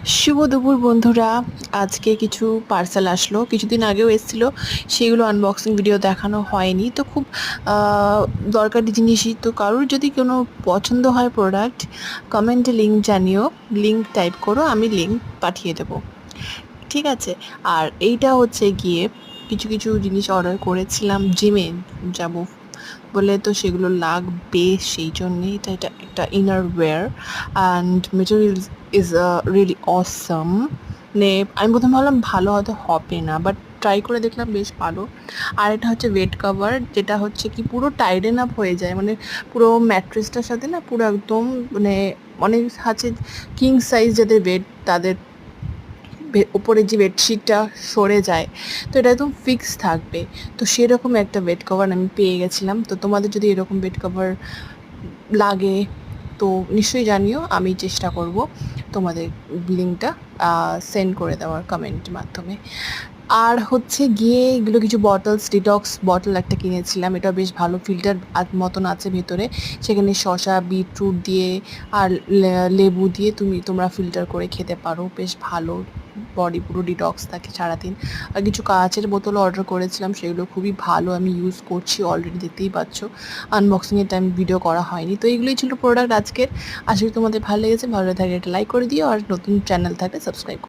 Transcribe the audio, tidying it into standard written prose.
শুভ দুপুর বন্ধুরা। আজকে কিছু পার্সেল আসলো, কিছুদিন আগেও এসেছিল, সেগুলো আনবক্সিং ভিডিও দেখানো হয়নি। তো খুব দরকারি জিনিসই। তো কারোর যদি কোনো পছন্দ হয় প্রোডাক্ট, কমেন্টে লিঙ্ক জানিও, লিঙ্ক টাইপ করো, আমি লিঙ্ক পাঠিয়ে দেবো, ঠিক আছে? আর এইটা হচ্ছে গিয়ে কিছু কিছু জিনিস অর্ডার করেছিলাম, জিমে যাব বলে, তো সেগুলো লাগবে, সেই জন্যেই এটা এটা একটা inner wear and material is really awesome. মানে আমি প্রথমে ভাবলাম ভালো হয়তো হবে না, বাট ট্রাই করে দেখলাম বেশ ভালো। আর এটা হচ্ছে ওয়েট কভার, যেটা হচ্ছে কি পুরো টাইডেন আপ হয়ে যায়, মানে পুরো ম্যাট্রেসটার সাথে না পুরো একদম, মানে অনেক আছে কিং সাইজ যাদের বেড, তাদের ওপরে যে বেডশিটটা সরে যায়, তো এটা একদম ফিক্স থাকবে। তো সেরকম একটা বেড কভার আমি পেয়ে গেছিলাম। তো তোমাদের যদি এরকম বেড কভার লাগে তো নিশ্চয়ই জানিও, আমি চেষ্টা করব তোমাদের লিঙ্কটা সেন্ড করে দেওয়ার কমেন্টের মাধ্যমে। আর হচ্ছে গিয়ে এগুলো কিছু বটলস, ডিটক্স বটল একটা কিনেছিলাম, এটা বেশ ভালো, ফিল্টার মতন আছে ভেতরে, সেখানে শসা বিটরুট দিয়ে আর লেবু দিয়ে তোমরা ফিল্টার করে খেতে পারো, বেশ ভালো, বডি পুরো ডিটক্স থাকে সারাদিন। আর কিছু কাঁচের বোতল অর্ডার করেছিলাম, সেগুলো খুবই ভালো, আমি ইউজ করছি অলরেডি, দেখতেই পাচ্ছ। আনবক্সিংয়ের টাইম ভিডিও করা হয়নি। তো এইগুলোই ছিল প্রোডাক্ট আজকের। আশা করি তোমাদের ভালো লেগেছে, ভালো লাগে থাকলে একটা লাইক করে দিও, আর নতুন চ্যানেল থাকলে সাবস্ক্রাইব